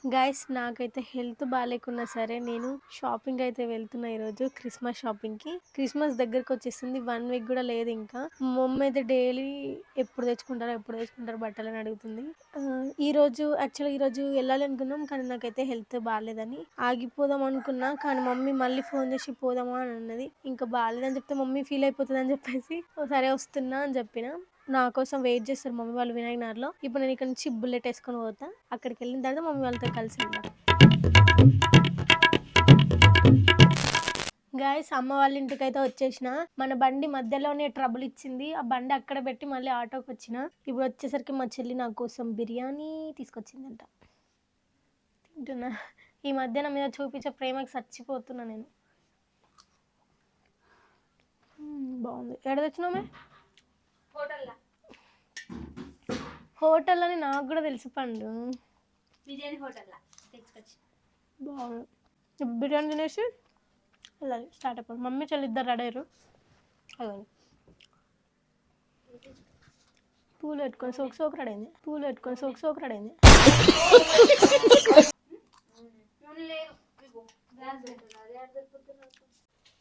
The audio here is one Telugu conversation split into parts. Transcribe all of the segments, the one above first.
గైస్ నాకైతే హెల్త్ బాగాలేకున్నా సరే నేను షాపింగ్ అయితే వెళ్తున్నా ఈరోజు క్రిస్మస్ షాపింగ్ కి. క్రిస్మస్ దగ్గరకు వచ్చేసింది, 1 వీక్ కూడా లేదు ఇంకా. మమ్మీ అయితే డైలీ ఎప్పుడు తెచ్చుకుంటారు బట్టలు అని అడుగుతుంది. ఈ రోజు వెళ్ళాలి అనుకున్నాం కానీ నాకైతే హెల్త్ బాగాలేదని ఆగిపోదాం అనుకున్నా. కానీ మమ్మీ మళ్ళీ ఫోన్ చేసి పోదామా అని అన్నది. ఇంకా బాగాలేదని చెప్తే మమ్మీ ఫీల్ అయిపోతుంది అని చెప్పేసి సరే వస్తున్నా అని చెప్పిన. నా కోసం వెయిట్ చేస్తారు మమ్మీ వాళ్ళు వినాయకనగర్లో. ఇప్పుడు నేను ఇక్కడ నుంచి బుల్లెట్ వేసుకొని పోతా. అక్కడికి వెళ్ళిన తర్వాత మమ్మీ వాళ్ళతో కలిసి వెళ్దాం. గాయస్ అమ్మ వాళ్ళ ఇంటికి అయితే వచ్చేసిన. మన బండి మధ్యలోనే ట్రబుల్ ఇచ్చింది. ఆ బండి అక్కడ పెట్టి మళ్ళీ ఆటోకి వచ్చిన. ఇప్పుడు వచ్చేసరికి మా చెల్లి నా కోసం బిర్యానీ తీసుకొచ్చిందంట. తింటున్నా. ఈ మధ్య నా మీద చూపించే ప్రేమకి చచ్చిపోతున్నా నేను. బాగుంది. ఎక్కడ తెచ్చినామే? హోటల్ అని నాకు కూడా తెలుసు పండు. బిర్యానీ హోటల్ తెచ్చుకొచ్చి బాగుంది. బిర్యానీ తినేసి వెళ్ళాలి, స్టార్ట్ అయిపోయింది. మమ్మీ చెల్లి ఇద్దరు రెడీ అయ్యారు. అదండి పూలు పెట్టుకొని సోకు రెడీ అయింది.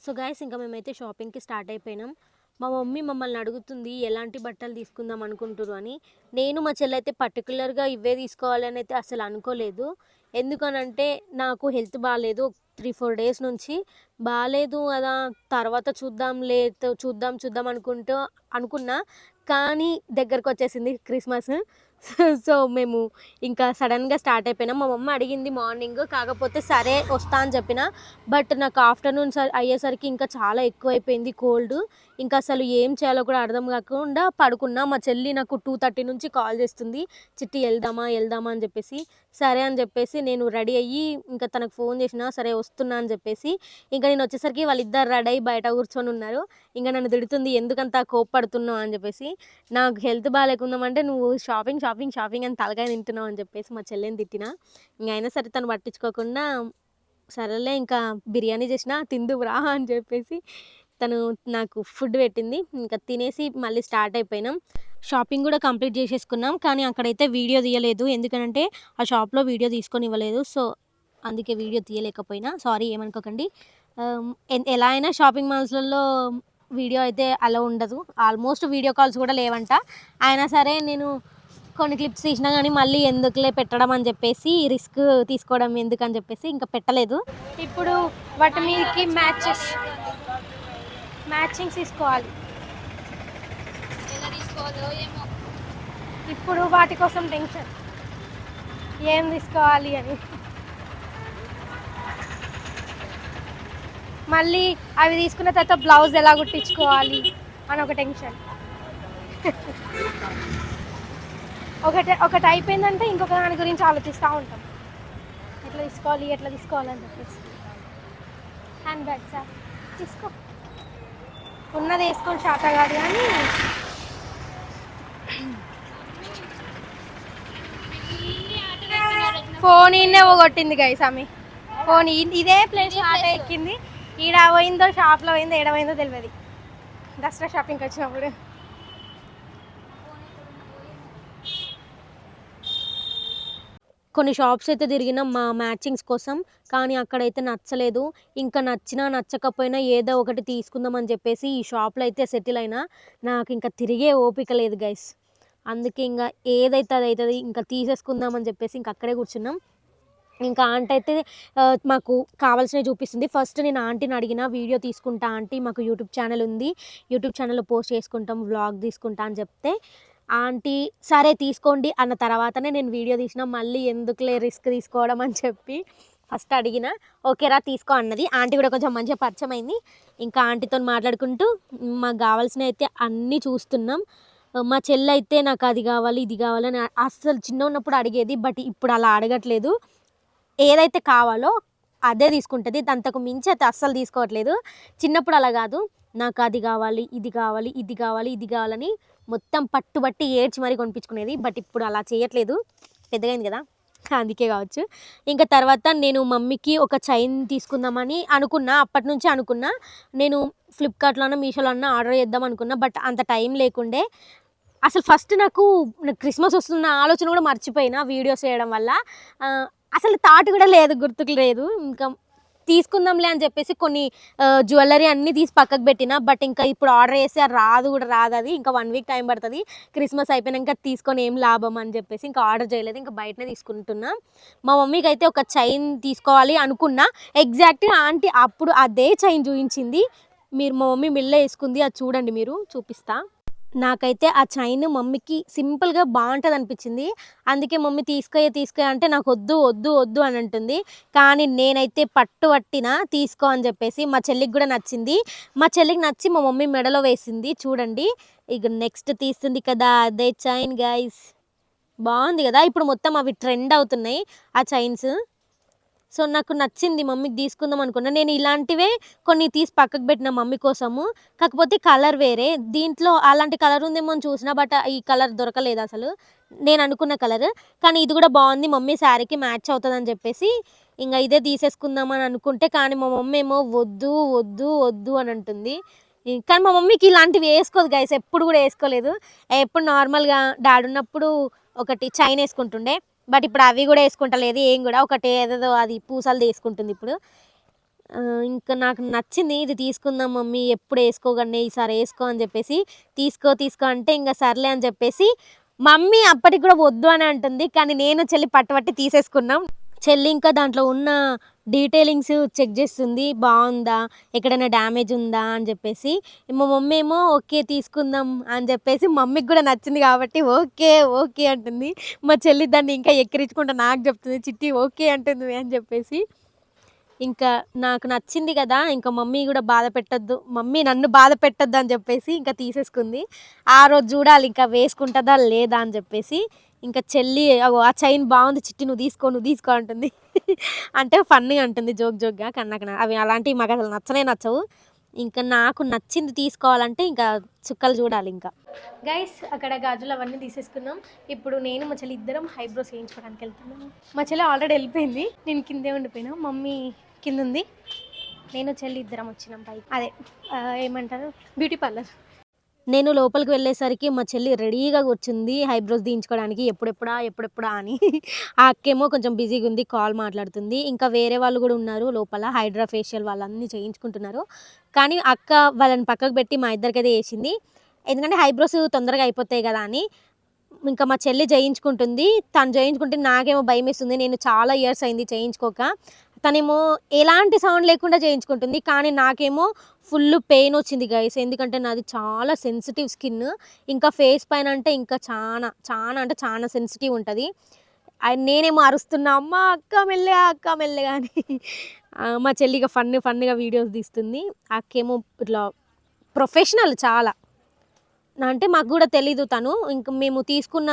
సో గైస్ ఇంకా మేమైతే షాపింగ్కి స్టార్ట్ అయిపోయినాం. మా మమ్మీ మమ్మల్ని అడుగుతుంది ఎలాంటి బట్టలు తీసుకుందాం అనుకుంటారు అని. నేను మా చెల్లి అయితే పర్టికులర్గా ఇవే తీసుకోవాలని అయితే అసలు అనుకోలేదు. ఎందుకనంటే నాకు హెల్త్ బాగాలేదు, 3-4 డేస్ నుంచి బాగాలేదు కదా, తర్వాత చూద్దాం అనుకున్నా. కానీ దగ్గరకు వచ్చేసింది క్రిస్మస్. సో మేము ఇంకా సడన్గా స్టార్ట్ అయిపోయినాం. మా మమ్మ అడిగింది మార్నింగ్, కాకపోతే సరే వస్తా అని చెప్పిన. బట్ నాకు ఆఫ్టర్నూన్ అయ్యేసరికి ఇంకా చాలా ఎక్కువ అయిపోయింది కోల్డ్. ఇంకా అసలు ఏం చేయాలో కూడా అర్థం కాకుండా పడుకున్నా. మా చెల్లి నాకు 2:30 నుంచి కాల్ చేస్తుంది, చిట్టి వెళ్దామా అని చెప్పేసి. సరే అని చెప్పేసి నేను రెడీ అయ్యి ఇంకా తనకు ఫోన్ చేసిన, సరే వస్తున్నా అని చెప్పేసి. ఇంకా నేను వచ్చేసరికి వాళ్ళిద్దరు రెడీ అయ్యి బయట కూర్చొని ఉన్నారు. ఇంకా నన్ను తిడుతుంది ఎందుకంత కోప్పడుతున్నావు అని చెప్పేసి. నాకు హెల్త్ బాగాలేకుందామంటే నువ్వు షాపింగ్ అని తలకాయ తింటున్నావు అని చెప్పేసి మా చెల్లిని తిట్టిన. ఇంకా అయినా సరే తను పట్టించుకోకుండా సరేలే ఇంకా బిర్యానీ చేసిన తిందువురా అని చెప్పేసి తను నాకు ఫుడ్ పెట్టింది. ఇంకా తినేసి మళ్ళీ స్టార్ట్ అయిపోయినాం. షాపింగ్ కూడా కంప్లీట్ చేసేసుకున్నాం. కానీ అక్కడైతే వీడియో తీయలేదు, ఎందుకంటే ఆ షాప్లో వీడియో తీసుకొని ఇవ్వలేదు. సో అందుకే వీడియో తీయలేకపోయినా, సారీ ఏమనుకోకండి. ఎలా అయినా షాపింగ్ మాల్స్లలో వీడియో అయితే అలా ఉండదు, ఆల్మోస్ట్ వీడియో కాల్స్ కూడా లేవంట. అయినా సరే నేను కొన్ని క్లిప్స్ తీసినా కానీ మళ్ళీ ఎందుకులే పెట్టడం అని చెప్పేసి, రిస్క్ తీసుకోవడం ఎందుకని చెప్పేసి ఇంకా పెట్టలేదు. ఇప్పుడు వాటి మీదకి మ్యాచింగ్స్ తీసుకోవాలి. ఇప్పుడు వాటి కోసం టెన్షన్, ఏం తీసుకోవాలి అని. మళ్ళీ అవి తీసుకున్న తర్వాత బ్లౌజ్ ఎలా కుట్టించుకోవాలి అని ఒక టెన్షన్. ఒకటి అయిపోయిందంటే ఇంకొక దాని గురించి ఆలోచిస్తూ ఉంటాం, ఎట్లా తీసుకోవాలని చెప్పేసి. హ్యాండ్ బ్యాగ్స్ తీసుకో, ఉన్నది వేసుకొని శాత కాదు కానీ. ఫోన్ ఇన్నే పోగొట్టింది గైస్ ఆమె. ఫోన్ ఇదే ప్లేస్ ఆట ఎక్కింది, ఈడ పోయిందో షాప్లో పోయిందో ఏడ పోయిందో తెలియదు. దసరా షాపింగ్కి వచ్చినప్పుడు కొన్ని షాప్స్ అయితే తిరిగినాం మా మ్యాచింగ్స్ కోసం, కానీ అక్కడైతే నచ్చలేదు. ఇంకా నచ్చకపోయినా ఏదో ఒకటి తీసుకుందాం అని చెప్పేసి ఈ షాప్లో అయితే సెటిల్ అయినా. నాకు ఇంకా తిరిగే ఓపిక లేదు గైస్, అందుకే ఇంకా ఏదైతే అది అవుతుంది ఇంకా తీసేసుకుందామని చెప్పేసి ఇంకా అక్కడే కూర్చున్నాం. ఇంకా ఆంటీ అయితే మాకు కావాల్సినవి చూపిస్తుంది. ఫస్ట్ నేను ఆంటీని అడిగిన, వీడియో తీసుకుంటా ఆంటీ, మాకు యూట్యూబ్ ఛానల్ ఉంది, యూట్యూబ్ ఛానల్లో పోస్ట్ చేసుకుంటాం, వ్లాగ్ తీసుకుంటా అని చెప్తే ఆంటీ సరే తీసుకోండి అన్న తర్వాతనే నేను వీడియో తీసిన. మళ్ళీ ఎందుకులే రిస్క్ తీసుకోవడం అని చెప్పి ఫస్ట్ అడిగిన, ఓకేరా తీసుకో అన్నది. ఆంటీ కూడా కొంచెం మంచిగా పరిచయం అయింది. ఇంకా ఆంటీతో మాట్లాడుకుంటూ మాకు కావాల్సినవి అయితే అన్నీ చూస్తున్నాం. మా చెల్లి అయితే నాకు అది కావాలి ఇది కావాలని అస్సలు చిన్న ఉన్నప్పుడు అడిగేది, బట్ ఇప్పుడు అలా అడగట్లేదు. ఏదైతే కావాలో అదే తీసుకుంటుంది, అంతకు మించి అయితే అస్సలు తీసుకోవట్లేదు. చిన్నప్పుడు అలా కాదు, నాకు అది కావాలి ఇది కావాలని మొత్తం పట్టుబట్టి ఏడ్చి మరీ కొనిపించుకునేది. బట్ ఇప్పుడు అలా చేయట్లేదు, పెద్దగా అయింది కదా, అందుకే కావచ్చు. ఇంకా తర్వాత నేను మమ్మీకి ఒక చైన్ తీసుకుందామని అనుకున్నా, అప్పటి నుంచి అనుకున్నా. నేను ఫ్లిప్కార్ట్లోనో మీషోలోనో ఆర్డర్ చేద్దాం అనుకున్నా, బట్ అంత టైం లేకుండే. అసలు ఫస్ట్ నాకు క్రిస్మస్ వస్తున్న ఆలోచన కూడా మర్చిపోయినా వీడియోస్ చేయడం వల్ల. అసలు థాట్ కూడా లేదు, గుర్తుకు లేదు. ఇంకా తీసుకుందాంలే అని చెప్పేసి కొన్ని జ్యువెలరీ అన్నీ తీసి పక్కకు పెట్టిన. బట్ ఇంకా ఇప్పుడు ఆర్డర్ చేస్తే రాదు కూడా రాదు, అది ఇంకా 1 వీక్ టైం పడుతుంది. క్రిస్మస్ అయిపోయినాక తీసుకొని ఏం లాభం అని చెప్పేసి ఇంకా ఆర్డర్ చేయలేదు, ఇంకా బయటనే తీసుకుంటున్నా. మా మమ్మీకి అయితే ఒక చైన్ తీసుకోవాలి అనుకున్నా. ఎగ్జాక్ట్గా ఆంటీ అప్పుడు అదే చైన్ చూపించింది. మీరు మా మమ్మీ మిల్ల వేసుకుంది, అది చూడండి, మీరు చూపిస్తా. నాకైతే ఆ చైన్ మమ్మీకి సింపుల్గా బాగుంటుంది అనిపించింది. అందుకే మమ్మీ తీసుకో అంటే నాకు వద్దు వద్దు వద్దు అని అంటుంది. కానీ నేనైతే పట్టిన తీసుకో అని చెప్పేసి మా చెల్లికి కూడా నచ్చింది. మా చెల్లికి నచ్చి మా మమ్మీ మెడలో వేసింది. చూడండి, ఇక నెక్స్ట్ తీస్తుంది కదా అదే చైన్ గైస్. బాగుంది కదా, ఇప్పుడు మొత్తం అవి ట్రెండ్ అవుతున్నాయి ఆ చైన్స్. సో నాకు నచ్చింది, మమ్మీకి తీసుకుందాం అనుకున్నా. నేను ఇలాంటివే కొన్ని తీసి పక్కకు పెట్టిన మమ్మీ కోసము. కాకపోతే కలర్ వేరే, దీంట్లో అలాంటి కలర్ ఉందేమో అని చూసిన, బట్ ఈ కలర్ దొరకలేదు అసలు నేను అనుకున్న కలర్. కానీ ఇది కూడా బాగుంది, మమ్మీ శారీకి మ్యాచ్ అవుతుంది అని చెప్పేసి ఇంకా ఇదే తీసేసుకుందామని అనుకుంటే, కానీ మా మమ్మీ ఏమో వద్దు వద్దు వద్దు అని అంటుంది. కానీ మా మమ్మీకి ఇలాంటివి వేసుకోదు గైస్, ఎప్పుడు కూడా వేసుకోలేదు. ఎప్పుడు నార్మల్గా డాడీ ఉన్నప్పుడు ఒకటి చైన్ వేసుకుంటుండే, బట్ ఇప్పుడు అవి కూడా వేసుకుంటలేదు, ఏం కూడా ఒకటి ఏదేదో అది పూసలు తీసుకుంటుంది ఇప్పుడు. ఇంకా నాకు నచ్చింది, ఇది తీసుకుందాం మమ్మీ, ఎప్పుడు వేసుకోగానే ఈసారి వేసుకో అని చెప్పేసి తీసుకో అంటే ఇంకా సర్లే అని చెప్పేసి మమ్మీ అప్పటికి కూడా వద్దు అని అంటుంది. కానీ నేను చెల్లి పట్టుబట్టి తీసేసుకున్నాం. చెల్లి ఇంకా దాంట్లో ఉన్న డీటెయిలింగ్స్ చెక్ చేస్తుంది, బాగుందా, ఎక్కడైనా డ్యామేజ్ ఉందా అని చెప్పేసి. మా మమ్మీ ఏమో ఓకే తీసుకుందాం అని చెప్పేసి, మమ్మీకి కూడా నచ్చింది కాబట్టి ఓకే ఓకే అంటుంది. మా చెల్లి దాన్ని ఇంకా ఎక్కిరించుకుంటా నాకు చెప్తుంది, చిట్టి ఓకే అంటుంది అని చెప్పేసి. ఇంకా నాకు నచ్చింది కదా, ఇంకా మమ్మీ కూడా బాధ పెట్టద్దు, మమ్మీ నన్ను బాధ పెట్టద్దు అని చెప్పేసి ఇంకా తీసేసుకుంది. ఆ రోజు చూడాలి ఇంకా వేసుకుంటుందా లేదా అని చెప్పేసి. ఇంకా చెల్లి ఆ చైన్ బాగుంది చిట్టి, నువ్వు తీసుకో అంటుంది. అంటే ఫన్నీగా అంటుంది, జోక్గా. కానీ నాకు అవి అలాంటివి మాకు అసలు నచ్చనే నచ్చవు. ఇంకా నాకు నచ్చింది తీసుకోవాలంటే ఇంకా చుక్కలు చూడాలి. ఇంకా గైస్ అక్కడ గాజులు అవన్నీ తీసేసుకున్నాం. ఇప్పుడు నేను మా చెల్లి ఇద్దరం ఐబ్రోస్ వేయించుకోవడానికి వెళ్తున్నాం. మా చెల్లి ఆల్రెడీ వెళ్ళిపోయింది, నేను కిందే ఉండిపోయినా, మమ్మీ కింద ఉంది, నేను చెల్లి ఇద్దరం వచ్చినాం పైకి. అదే ఏమంటారు, బ్యూటీ పార్లర్. నేను లోపలికి వెళ్ళేసరికి మా చెల్లి రెడీగా కూర్చుంది ఐబ్రోస్ తీయించుకోవడానికి, ఎప్పుడెప్పుడా అని. ఆ అక్కేమో కొంచెం బిజీగా ఉంది, కాల్ మాట్లాడుతుంది. ఇంకా వేరే వాళ్ళు కూడా ఉన్నారు లోపల, హైడ్రా ఫేషియల్ వాళ్ళన్నీ చేయించుకుంటున్నారు. కానీ అక్క వాళ్ళని పక్కకు పెట్టి మా ఇద్దరికైతే వేసింది, ఎందుకంటే ఐబ్రోస్ తొందరగా అయిపోతాయి కదా అని. ఇంకా మా చెల్లి చేయించుకుంటుంది. తను చేయించుకుంటే నాకేమో భయం వేస్తుంది, నేను చాలా ఇయర్స్ అయింది చేయించుకోక. తనేమో ఎలాంటి సౌండ్ లేకుండా చేయించుకుంటుంది, కానీ నాకేమో ఫుల్ పెయిన్ వచ్చింది గైస్, ఎందుకంటే నాది చాలా సెన్సిటివ్ స్కిన్. ఇంకా ఫేస్ పైన అంటే ఇంకా చాలా సెన్సిటివ్ ఉంటుంది. నేనేమో అరుస్తున్నా, అమ్మ అక్క మెల్లగా అని. మా చెల్లిగా ఫన్గా వీడియోస్ తీస్తుంది. అక్కేమో ఇట్లా ప్రొఫెషనల్ చాలా. అంటే మాకు కూడా తెలీదు తను. ఇంకా మేము తీసుకున్న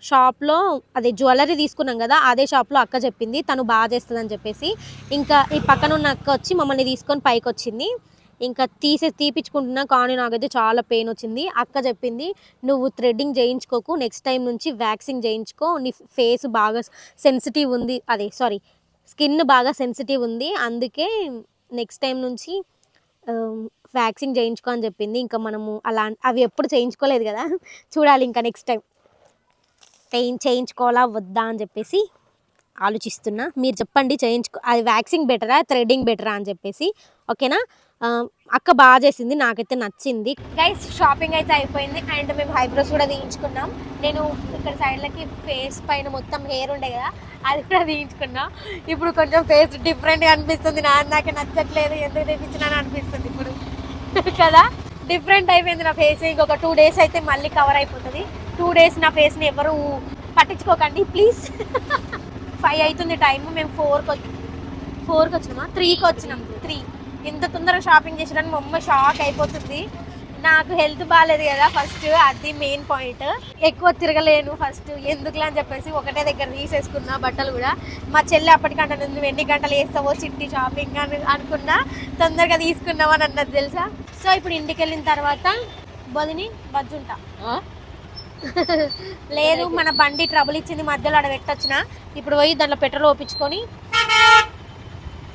షాప్లో అదే జ్యువెలరీ తీసుకున్నాం కదా, అదే షాప్లో అక్క చెప్పింది తను బాగా చేస్తుందని చెప్పేసి. ఇంకా ఈ పక్కన ఉన్న అక్క వచ్చి మమ్మల్ని తీసుకొని పైకి వచ్చింది. ఇంకా తీపించుకుంటున్నా, కానీ నాకైతే చాలా పెయిన్ వచ్చింది. అక్క చెప్పింది, నువ్వు థ్రెడ్డింగ్ చేయించుకోకు, నెక్స్ట్ టైం నుంచి వ్యాక్సింగ్ చేయించుకో, నీ ఫేస్ బాగా సెన్సిటివ్ ఉంది, స్కిన్ బాగా సెన్సిటివ్ ఉంది, అందుకే నెక్స్ట్ టైం నుంచి వ్యాక్సింగ్ చేయించుకో అని చెప్పింది. ఇంకా మనము అవి ఎప్పుడు చేయించుకోలేదు కదా, చూడాలి ఇంకా నెక్స్ట్ టైం చేయించుకోవాలా వద్దా అని చెప్పేసి ఆలోచిస్తున్నా. మీరు చెప్పండి, అది వ్యాక్సింగ్ బెటరా థ్రెడ్డింగ్ బెటరా అని చెప్పేసి. ఓకేనా, అక్క బాగా చేసింది, నాకైతే నచ్చింది. గైస్ షాపింగ్ అయితే అయిపోయింది, అండ్ మేము ఐబ్రోస్ కూడా తీయించుకున్నాం. నేను ఇక్కడ సైడ్లకి ఫేస్ పైన మొత్తం హెయిర్ ఉండే కదా, అది కూడా తీయించుకున్నా. ఇప్పుడు కొంచెం ఫేస్ డిఫరెంట్గా అనిపిస్తుంది, నాకే నచ్చట్లేదు, ఎందుకు తెప్పించినా అనిపిస్తుంది ఇప్పుడు కదా. డిఫరెంట్ అయిపోయింది నా ఫేస్. ఇంకొక 2 days అయితే మళ్ళీ కవర్ అయిపోతుంది. 2 days నా ఫేస్ని ఎవరు పట్టించుకోకండి ప్లీజ్. 5 అవుతుంది టైము, మేము 4కి వచ్చినామా, 3కి వచ్చినాం. 3 ఇంత తొందరగా షాపింగ్ చేసేదాన్ని మా అమ్మ షాక్ అయిపోతుంది. నాకు హెల్త్ బాగాలేదు కదా ఫస్ట్, అది మెయిన్ పాయింట్. ఎక్కువ తిరగలేను ఫస్ట్, ఎందుకులే అని చెప్పేసి ఒకటే దగ్గర తీసేసుకున్నా బట్టలు కూడా. మా చెల్లి అప్పటికంటే నువ్వు ఎన్ని గంటలు వేస్తావో చిట్టి షాపింగ్ అని అనుకున్నా, తొందరగా తీసుకున్నావని అన్నది తెలుసా. సో ఇప్పుడు ఇంటికి వెళ్ళిన తర్వాత బజ్జుంటా లేదు, మన బండి ట్రబుల్ ఇచ్చింది, మధ్యలో ఆడ పెట్టొచ్చిన. ఇప్పుడు పోయి దాంట్లో పెట్రోల్ ఓపించుకొని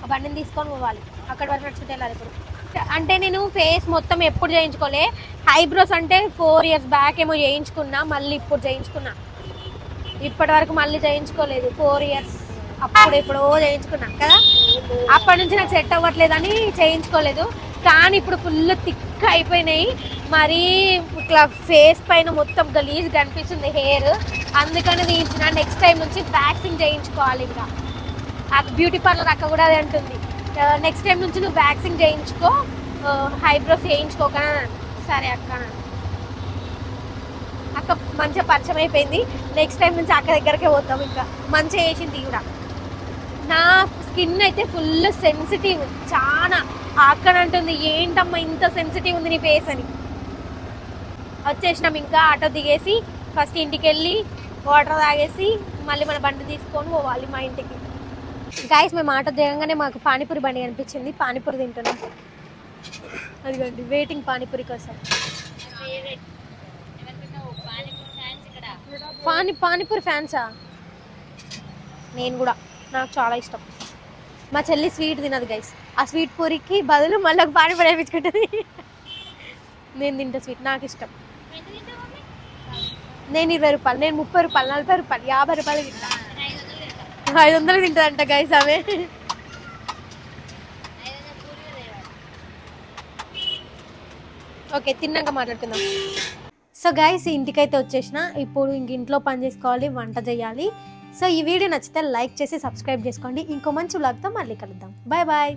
ఆ బండిని తీసుకొని పోవాలి, అక్కడి వరకు నడుచుకుంటే వెళ్ళాలి. ఇప్పుడు అంటే నేను ఫేస్ మొత్తం ఎప్పుడు చేయించుకోలే, ఐబ్రోస్ అంటే 4 years బ్యాక్ ఏమో చేయించుకున్నా, మళ్ళీ ఇప్పుడు చేయించుకున్నా. ఇప్పటి వరకు మళ్ళీ చేయించుకోలేదు 4 years. అప్పుడు ఎప్పుడో చేయించుకున్నాం కదా, అప్పటి నుంచి నాకు సెట్ అవ్వట్లేదని చేయించుకోలేదు. కానీ ఇప్పుడు ఫుల్ థిక్ అయిపోయినాయి, మరీ ఇట్లా ఫేస్ పైన మొత్తం గలీజ్ కనిపిస్తుంది హెయిర్, అందుకని తీయించిన. నెక్స్ట్ టైం నుంచి వ్యాక్సింగ్ చేయించుకోవాలి. ఇంకా ఆ బ్యూటీ పార్లర్ అక్క కూడా అది అంటుంది, నెక్స్ట్ టైం నుంచి నువ్వు వ్యాక్సింగ్ చేయించుకో, హైబ్రోస్ చేయించుకోకనా. సరే అక్క, అక్క మంచిగా పరిచయం అయిపోయింది, నెక్స్ట్ టైం నుంచి అక్క దగ్గరకే పోతాం. ఇంకా మంచిగా చేసింది కూడా. నా స్కిన్ అయితే ఫుల్ సెన్సిటివ్, చాలా. అక్కడ అంటుంది ఏంటమ్మా ఇంత సెన్సిటివ్ ఉంది నీ ఫేస్ అని. వచ్చేసినాం, ఇంకా ఆటో దిగేసి ఫస్ట్ ఇంటికి వెళ్ళి వాటర్ తాగేసి మళ్ళీ మన బండి తీసుకొని పోవాలి మా ఇంటికి. గైస్ మేము ఆటో దిగంగానే మాకు పానీపూరి బండి కనిపించింది, పానీపూరి తింటున్నాం. అదిగోండి వెయిటింగ్ పానీపూరి కోసం. పానీపూరి ఫ్యాన్సా? నేను కూడా, నాకు చాలా ఇష్టం. మా చెల్లి స్వీట్ తినదు గైస్, ఆ స్వీట్ పూరికి బదులు మళ్ళీ ఒక పానీపూరి వేయించుకుంటుంది. నేను తింటా స్వీట్, నాకు ఇష్టం. నేను 20 రూపాయలు, నేను 30 రూపాయలు, 40 రూపాయలు, 50 రూపాయలు తింటా. 500 తింటుందంట గైస్ ఆమె. ఓకే తిన్నాక మాట్లాడుకుందాం. సో గైస్ ఇంటికైతే వచ్చేసిన, ఇప్పుడు ఇంక ఇంట్లో పని చేసుకోవాలి, వంట చేయాలి. సో ఈ వీడియో నచ్చితే లైక్ చేసి సబ్స్క్రైబ్ చేసుకోండి. ఇంకో మంచి వ్లాగ్తో మళ్ళీ కలుద్దాం. Bye bye.